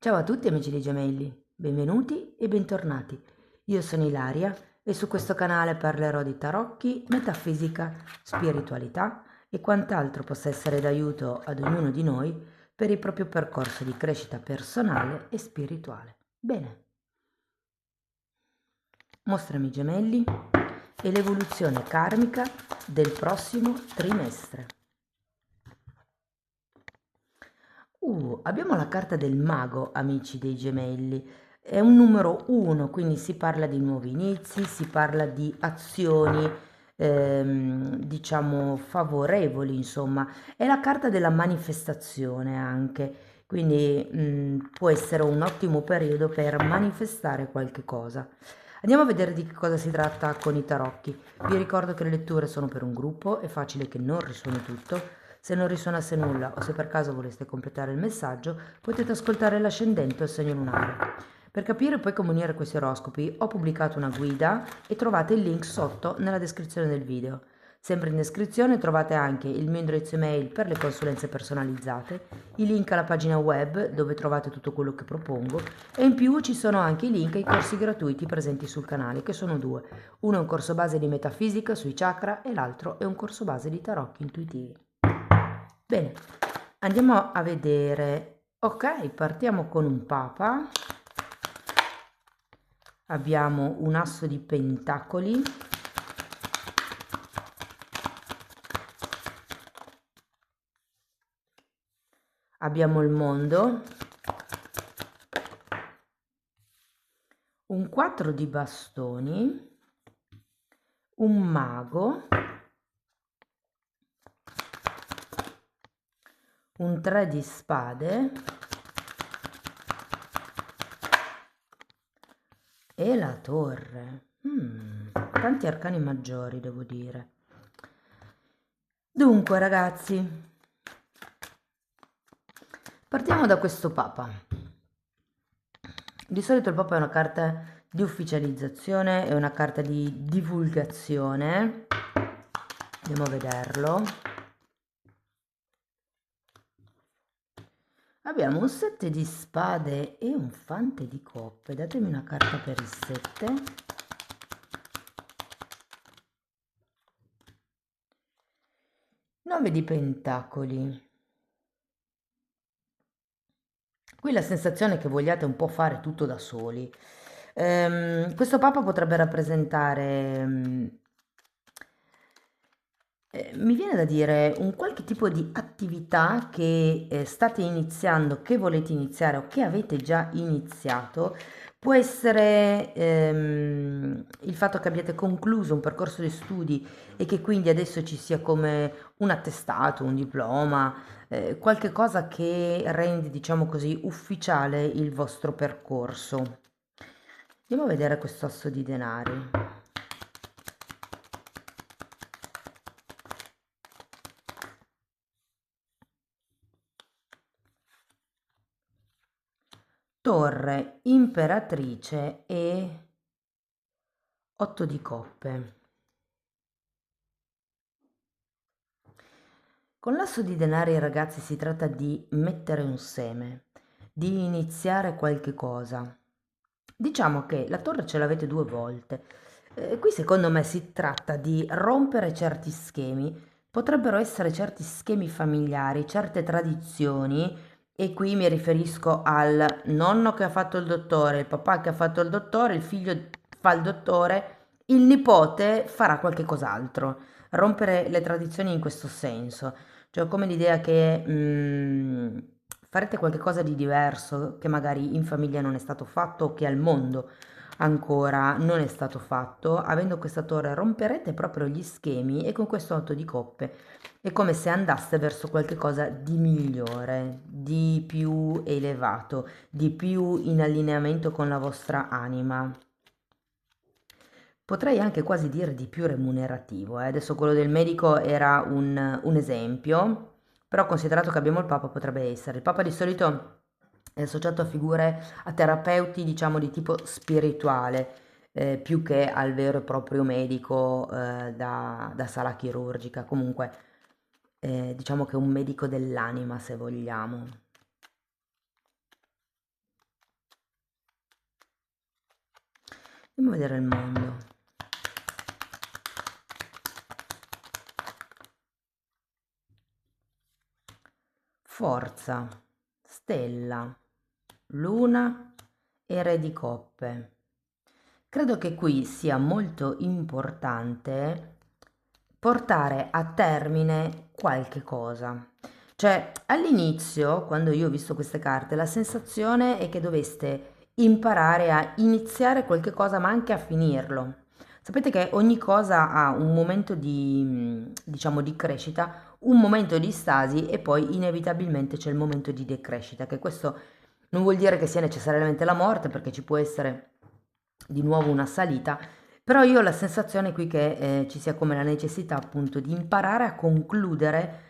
Ciao a tutti amici dei gemelli, benvenuti e bentornati. Io sono Ilaria e su questo canale parlerò di tarocchi, metafisica, spiritualità e quant'altro possa essere d'aiuto ad ognuno di noi per il proprio percorso di crescita personale e spirituale. Bene, mostrami i gemelli e l'evoluzione karmica del prossimo trimestre. Abbiamo la carta del mago, amici dei gemelli. È un numero 1, quindi si parla di nuovi inizi, si parla di azioni, diciamo, favorevoli, insomma. È la carta della manifestazione anche, quindi può essere un ottimo periodo per manifestare qualche cosa. Andiamo a vedere di che cosa si tratta con i tarocchi. Vi ricordo che le letture sono per un gruppo, è facile che non risuoni tutto. Se non risuonasse nulla o se per caso voleste completare il messaggio, potete ascoltare l'ascendente o il segno lunare. Per capire poi come unire questi oroscopi ho pubblicato una guida e trovate il link sotto nella descrizione del video. Sempre in descrizione trovate anche il mio indirizzo email per le consulenze personalizzate, i link alla pagina web dove trovate tutto quello che propongo e in più ci sono anche i link ai corsi gratuiti presenti sul canale, che sono due. Uno è un corso base di metafisica sui chakra e l'altro è un corso base di tarocchi intuitivi. Bene, andiamo a vedere. Ok, partiamo con un papa. Abbiamo un asso di pentacoli. Abbiamo il mondo. Un 4 di bastoni. Un mago. Un 3 di spade. E la torre. Tanti arcani maggiori, devo dire. Dunque, ragazzi, partiamo da questo papa. Di solito il papa è una carta di ufficializzazione, è una carta di divulgazione. Andiamo a vederlo. Abbiamo un 7 di spade e un fante di coppe. Datemi una carta per il 7. 9 di pentacoli. Qui la sensazione è che vogliate un po' fare tutto da soli. Questo papa potrebbe rappresentare, mi viene da dire, un qualche tipo di attività che state iniziando, che volete iniziare o che avete già iniziato. Può essere il fatto che abbiate concluso un percorso di studi e che quindi adesso ci sia come un attestato, un diploma, qualche cosa che rende, diciamo così, ufficiale il vostro percorso. Andiamo a vedere questo asso di denari. Torre, imperatrice e 8 di coppe. Con l'asso di denari, ragazzi, si tratta di mettere un seme, di iniziare qualche cosa. Diciamo che la torre ce l'avete due volte. Qui secondo me si tratta di rompere certi schemi. Potrebbero essere certi schemi familiari, certe tradizioni, e qui mi riferisco al nonno che ha fatto il dottore, il papà che ha fatto il dottore, il figlio fa il dottore, il nipote farà qualche cos'altro. Rompere le tradizioni in questo senso. Cioè, ho come l'idea che farete qualcosa di diverso che magari in famiglia non è stato fatto o che al mondo ancora non è stato fatto. Avendo questa torre romperete proprio gli schemi e con questo 8 di coppe è come se andaste verso qualche cosa di migliore, di più elevato, di più in allineamento con la vostra anima. Potrei anche quasi dire di più remunerativo. Adesso quello del medico era un esempio, però considerato che abbiamo il Papa potrebbe essere. Il Papa di solito è associato a figure, a terapeuti, diciamo, di tipo spirituale, più che al vero e proprio medico da sala chirurgica. Comunque, diciamo che è un medico dell'anima, se vogliamo. Andiamo a vedere il mondo. Forza, stella, luna e re di coppe. Credo che qui sia molto importante portare a termine qualche cosa. Cioè, all'inizio, quando io ho visto queste carte, la sensazione è che doveste imparare a iniziare qualche cosa, ma anche a finirlo. Sapete che ogni cosa ha un momento di, diciamo, di crescita, un momento di stasi e poi inevitabilmente c'è il momento di decrescita, che questo non vuol dire che sia necessariamente la morte, perché ci può essere di nuovo una salita, però io ho la sensazione qui che ci sia come la necessità appunto di imparare a concludere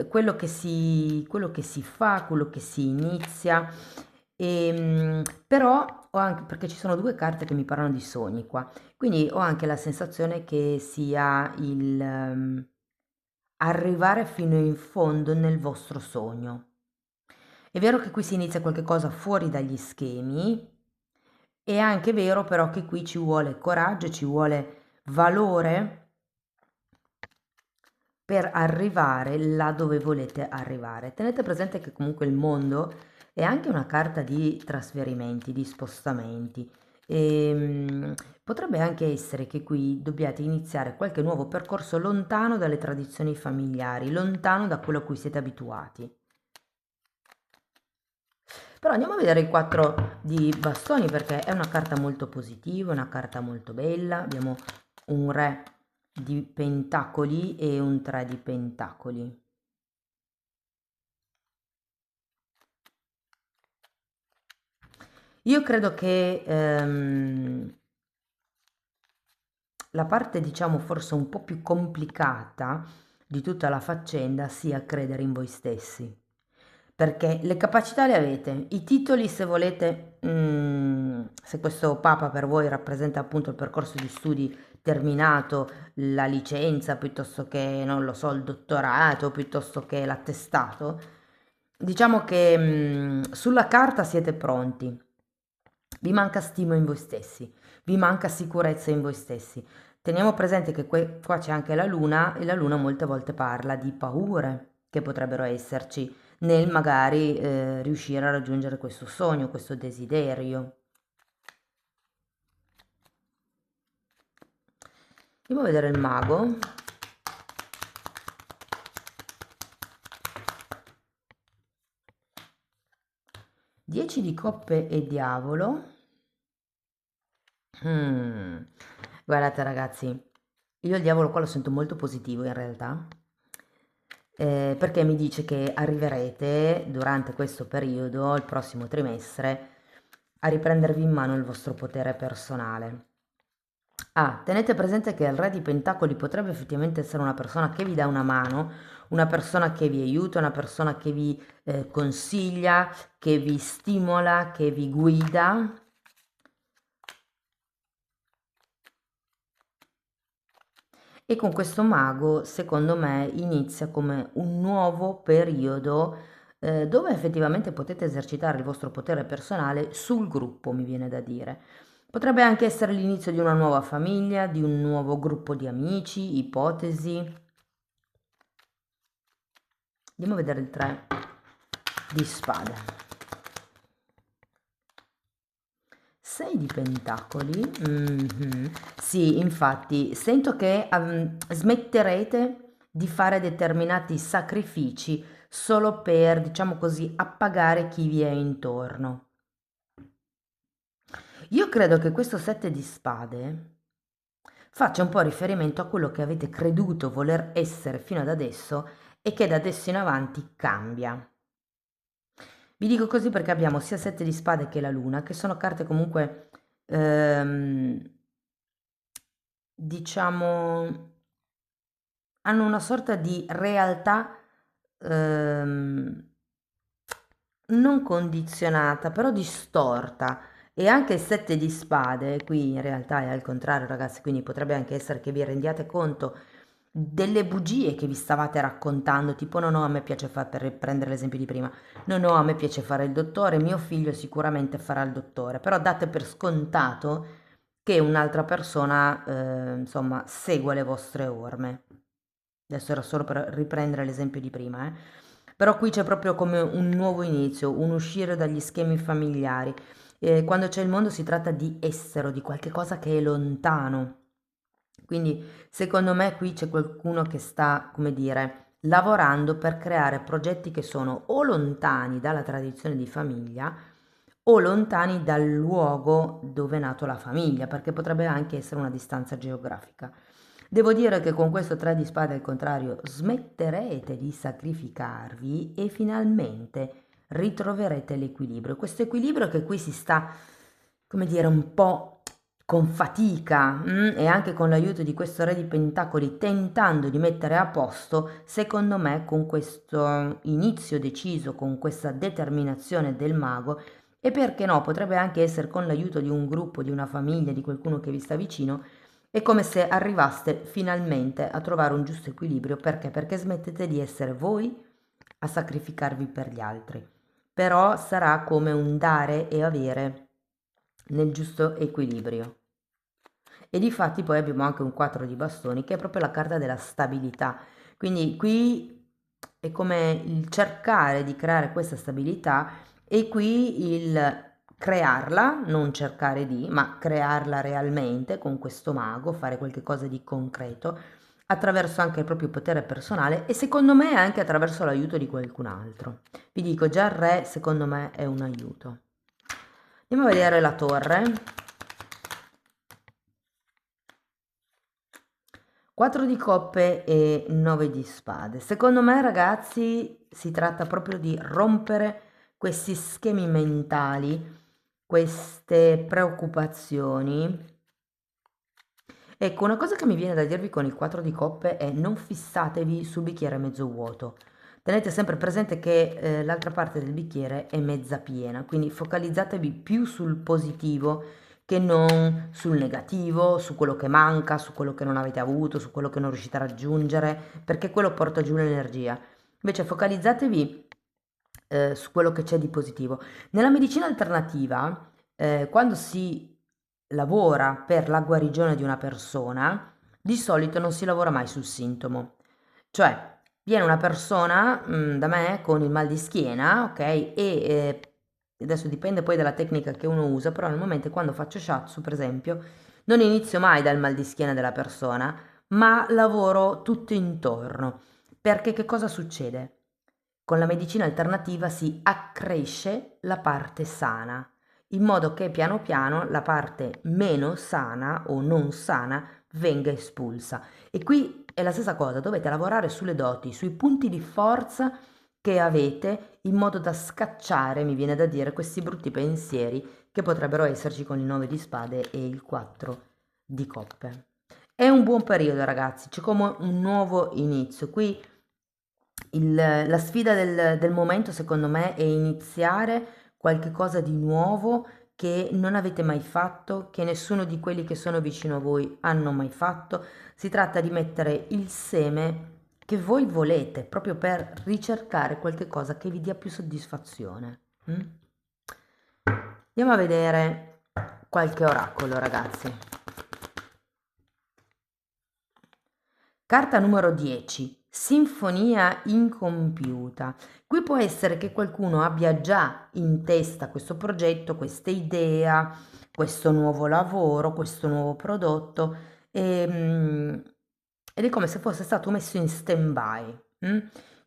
quello che si fa, quello che si inizia, però ho anche, perché ci sono due carte che mi parlano di sogni qua, quindi ho anche la sensazione che sia il arrivare fino in fondo nel vostro sogno. È vero che qui si inizia qualche cosa fuori dagli schemi, è anche vero però che qui ci vuole coraggio, ci vuole valore per arrivare là dove volete arrivare. Tenete presente che comunque il mondo è anche una carta di trasferimenti, di spostamenti. Potrebbe anche essere che qui dobbiate iniziare qualche nuovo percorso lontano dalle tradizioni familiari, lontano da quello a cui siete abituati. Però andiamo a vedere il 4 di bastoni perché è una carta molto positiva, una carta molto bella. Abbiamo un re di pentacoli e un 3 di pentacoli. Io credo che la parte, diciamo, forse un po' più complicata di tutta la faccenda sia credere in voi stessi. Perché le capacità le avete, i titoli se volete, se questo Papa per voi rappresenta appunto il percorso di studi terminato, la licenza piuttosto che, non lo so, il dottorato, piuttosto che l'attestato, diciamo che sulla carta siete pronti, vi manca stima in voi stessi, vi manca sicurezza in voi stessi. Teniamo presente che qua c'è anche la luna e la luna molte volte parla di paure che potrebbero esserci nel magari riuscire a raggiungere questo sogno, questo desiderio. Andiamo a vedere il mago. Dieci di coppe e diavolo. Guardate ragazzi, io il diavolo qua lo sento molto positivo in realtà, perché mi dice che arriverete durante questo periodo, il prossimo trimestre, a riprendervi in mano il vostro potere personale. Ah, tenete presente che il re di pentacoli potrebbe effettivamente essere una persona che vi dà una mano, una persona che vi aiuta, una persona che vi consiglia, che vi stimola, che vi guida. E con questo mago, secondo me, inizia come un nuovo periodo dove effettivamente potete esercitare il vostro potere personale sul gruppo, mi viene da dire. Potrebbe anche essere l'inizio di una nuova famiglia, di un nuovo gruppo di amici, ipotesi. Andiamo a vedere il 3 di spade. 6 di pentacoli. Sì, infatti, sento che smetterete di fare determinati sacrifici solo per, diciamo così, appagare chi vi è intorno. Io credo che questo 7 di spade faccia un po' riferimento a quello che avete creduto voler essere fino ad adesso e che da adesso in avanti cambia. Vi dico così perché abbiamo sia 7 di spade che la luna, che sono carte comunque, diciamo, hanno una sorta di realtà non condizionata, però distorta. E anche il 7 di spade, qui in realtà è al contrario, ragazzi, quindi potrebbe anche essere che vi rendiate conto delle bugie che vi stavate raccontando, tipo no, no, a me piace fare, per prendere l'esempio di prima, no, no, a me piace fare il dottore, mio figlio sicuramente farà il dottore, però date per scontato che un'altra persona, insomma, segua le vostre orme. Adesso era solo per riprendere l'esempio di prima, Però qui c'è proprio come un nuovo inizio, un uscire dagli schemi familiari. Quando c'è il mondo si tratta di estero, di qualche cosa che è lontano. Quindi secondo me qui c'è qualcuno che sta, come dire, lavorando per creare progetti che sono o lontani dalla tradizione di famiglia o lontani dal luogo dove è nato la famiglia, perché potrebbe anche essere una distanza geografica. Devo dire che con questo 3 di spade al contrario smetterete di sacrificarvi e finalmente ritroverete l'equilibrio. Questo equilibrio che qui si sta, come dire, un po' con fatica e anche con l'aiuto di questo re di pentacoli tentando di mettere a posto, secondo me con questo inizio deciso, con questa determinazione del mago, e perché no, potrebbe anche essere con l'aiuto di un gruppo, di una famiglia, di qualcuno che vi sta vicino, è come se arrivaste finalmente a trovare un giusto equilibrio. Perché? Perché smettete di essere voi a sacrificarvi per gli altri. Però sarà come un dare e avere nel giusto equilibrio. E difatti poi abbiamo anche un 4 di bastoni che è proprio la carta della stabilità. Quindi qui è come il cercare di creare questa stabilità e qui il crearla, non cercare di, ma crearla realmente con questo mago, fare qualcosa di concreto attraverso anche il proprio potere personale e secondo me anche attraverso l'aiuto di qualcun altro. Vi dico, già il re secondo me è un aiuto. Andiamo a vedere la torre. 4 di coppe e 9 di spade. Secondo me, ragazzi, si tratta proprio di rompere questi schemi mentali, queste preoccupazioni. Ecco, una cosa che mi viene da dirvi con il 4 di coppe è non fissatevi sul bicchiere mezzo vuoto. Tenete sempre presente che l'altra parte del bicchiere è mezza piena, quindi focalizzatevi più sul positivo che non sul negativo, su quello che manca, su quello che non avete avuto, su quello che non riuscite a raggiungere, perché quello porta giù l'energia. Invece focalizzatevi su quello che c'è di positivo. Nella medicina alternativa, quando si lavora per la guarigione di una persona, di solito non si lavora mai sul sintomo. Cioè, viene una persona da me con il mal di schiena, ok? E adesso dipende poi dalla tecnica che uno usa, però nel momento quando faccio shiatsu, per esempio, non inizio mai dal mal di schiena della persona, ma lavoro tutto intorno. Perché che cosa succede? Con la medicina alternativa si accresce la parte sana, in modo che piano piano la parte meno sana o non sana venga espulsa. E qui è la stessa cosa, dovete lavorare sulle doti, sui punti di forza che avete, in modo da scacciare, mi viene da dire, questi brutti pensieri che potrebbero esserci con il 9 di spade e il 4 di coppe. È un buon periodo, ragazzi, c'è come un nuovo inizio. Qui la sfida del momento, secondo me, è iniziare qualche cosa di nuovo che non avete mai fatto, che nessuno di quelli che sono vicino a voi hanno mai fatto. Si tratta di mettere il seme che voi volete, proprio per ricercare qualche cosa che vi dia più soddisfazione. Andiamo a vedere qualche oracolo, ragazzi. Carta numero 10, sinfonia incompiuta. Qui può essere che qualcuno abbia già in testa questo progetto, questa idea, questo nuovo lavoro, questo nuovo prodotto ed è come se fosse stato messo in stand-by.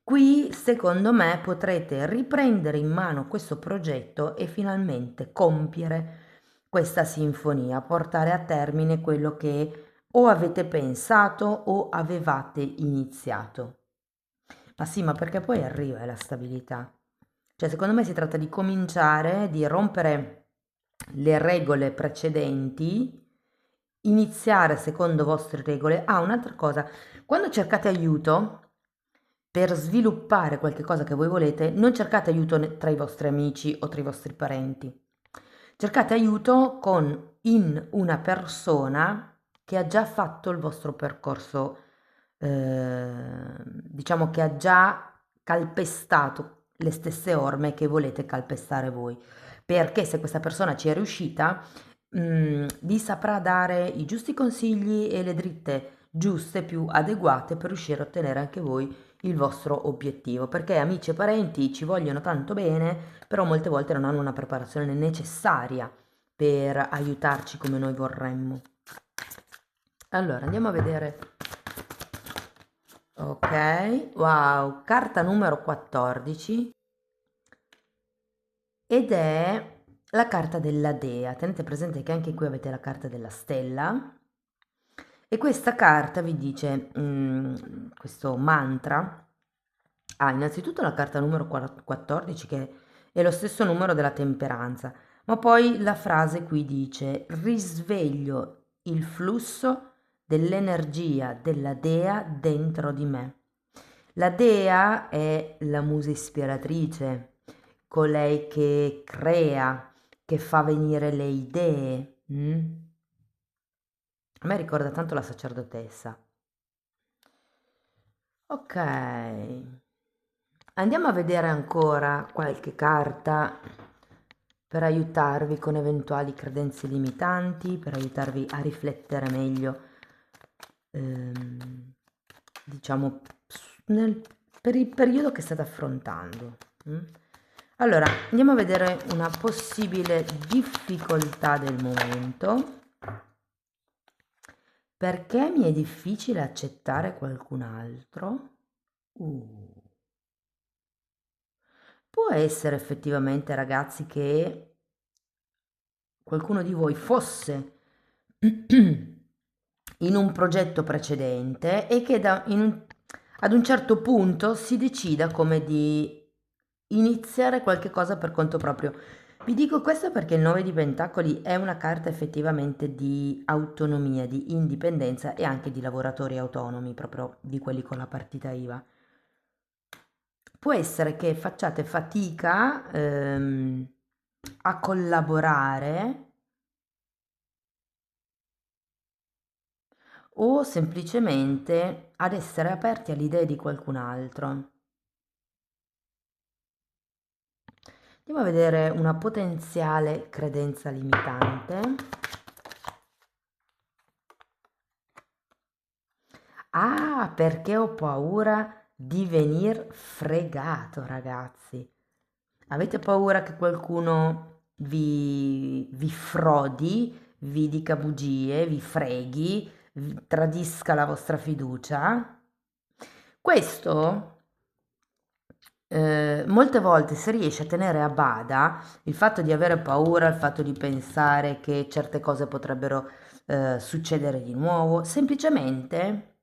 Qui, secondo me, potrete riprendere in mano questo progetto e finalmente compiere questa sinfonia, portare a termine quello che o avete pensato o avevate iniziato. Ma sì, ma perché poi arriva la stabilità. Cioè, secondo me si tratta di cominciare, di rompere le regole precedenti, iniziare secondo vostre regole. Ah, un'altra cosa, quando cercate aiuto per sviluppare qualche cosa che voi volete, non cercate aiuto tra i vostri amici o tra i vostri parenti. Cercate aiuto in una persona che ha già fatto il vostro percorso, diciamo che ha già calpestato le stesse orme che volete calpestare voi. Perché se questa persona ci è riuscita, vi saprà dare i giusti consigli e le dritte giuste, più adeguate per riuscire a ottenere anche voi il vostro obiettivo, perché amici e parenti ci vogliono tanto bene, però molte volte non hanno una preparazione necessaria per aiutarci come noi vorremmo. Allora, andiamo a vedere. Ok, wow, carta numero 14 ed è la carta della dea. Tenete presente che anche qui avete la carta della stella e questa carta vi dice, questo mantra, innanzitutto la carta numero 14 che è lo stesso numero della temperanza, ma poi la frase qui dice risveglio il flusso dell'energia della dea dentro di me. La dea è la musa ispiratrice, colei che crea, che fa venire le idee. A me ricorda tanto la sacerdotessa. Ok, andiamo a vedere ancora qualche carta per aiutarvi con eventuali credenze limitanti, per aiutarvi a riflettere meglio, diciamo, per il periodo che state affrontando. Allora, andiamo a vedere una possibile difficoltà del momento. Perché mi è difficile accettare qualcun altro? Può essere effettivamente, ragazzi, che qualcuno di voi fosse in un progetto precedente e che ad un certo punto si decida come di iniziare qualche cosa per conto proprio. Vi dico questo perché il 9 di Pentacoli è una carta effettivamente di autonomia, di indipendenza e anche di lavoratori autonomi, proprio di quelli con la partita IVA. Può essere che facciate fatica a collaborare o semplicemente ad essere aperti alle idee di qualcun altro. Andiamo a vedere una potenziale credenza limitante. Ah, perché ho paura di venir fregato, ragazzi. Avete paura che qualcuno vi frodi, vi dica bugie, vi freghi, tradisca la vostra fiducia? Questo molte volte si riesce a tenere a bada il fatto di avere paura, il fatto di pensare che certe cose potrebbero succedere di nuovo, semplicemente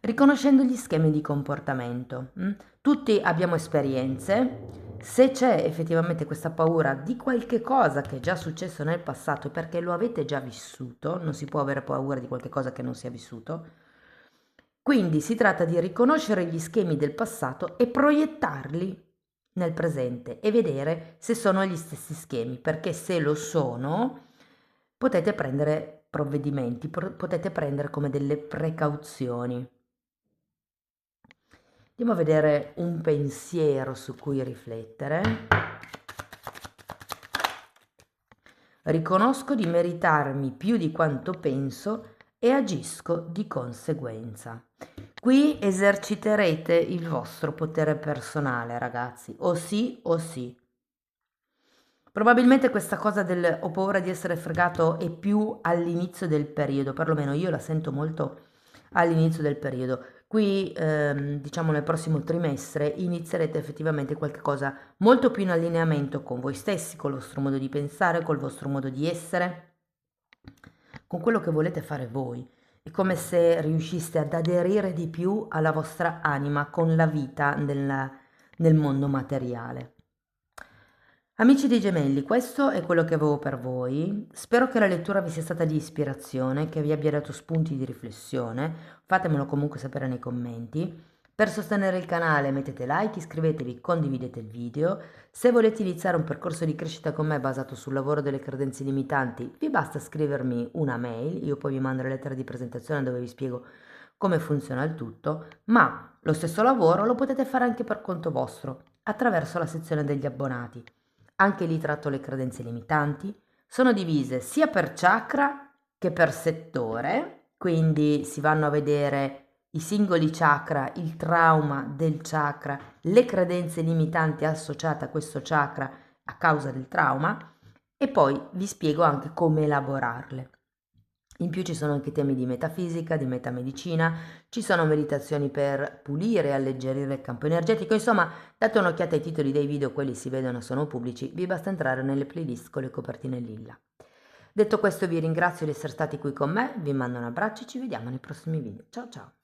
riconoscendo gli schemi di comportamento. Tutti abbiamo esperienze. Se c'è effettivamente questa paura di qualche cosa che è già successo nel passato perché lo avete già vissuto, non si può avere paura di qualche cosa che non si è vissuto, quindi si tratta di riconoscere gli schemi del passato e proiettarli nel presente e vedere se sono gli stessi schemi, perché se lo sono potete prendere provvedimenti, potete prendere come delle precauzioni. Andiamo a vedere un pensiero su cui riflettere. Riconosco di meritarmi più di quanto penso e agisco di conseguenza. Qui eserciterete il vostro potere personale, ragazzi, o sì o sì. Probabilmente questa cosa del ho paura di essere fregato è più all'inizio del periodo, perlomeno io la sento molto all'inizio del periodo. Qui, diciamo nel prossimo trimestre, inizierete effettivamente qualcosa molto più in allineamento con voi stessi, col vostro modo di pensare, col vostro modo di essere, con quello che volete fare voi. È come se riusciste ad aderire di più alla vostra anima con la vita nel mondo materiale. Amici dei gemelli, questo è quello che avevo per voi. Spero che la lettura vi sia stata di ispirazione, che vi abbia dato spunti di riflessione. Fatemelo comunque sapere nei commenti. Per sostenere il canale mettete like, iscrivetevi, condividete il video. Se volete iniziare un percorso di crescita con me basato sul lavoro delle credenze limitanti, vi basta scrivermi una mail, io poi vi mando le lettere di presentazione dove vi spiego come funziona il tutto, ma lo stesso lavoro lo potete fare anche per conto vostro, attraverso la sezione degli abbonati. Anche lì tratto le credenze limitanti, Sono divise sia per chakra che per settore, quindi si vanno a vedere i singoli chakra, il trauma del chakra, le credenze limitanti associate a questo chakra a causa del trauma e poi vi spiego anche come elaborarle. In più ci sono anche temi di metafisica, di metamedicina, ci sono meditazioni per pulire e alleggerire il campo energetico, insomma, date un'occhiata ai titoli dei video, quelli si vedono, sono pubblici, vi basta entrare nelle playlist con le copertine lilla. Detto questo vi ringrazio di essere stati qui con me, vi mando un abbraccio e ci vediamo nei prossimi video. Ciao ciao!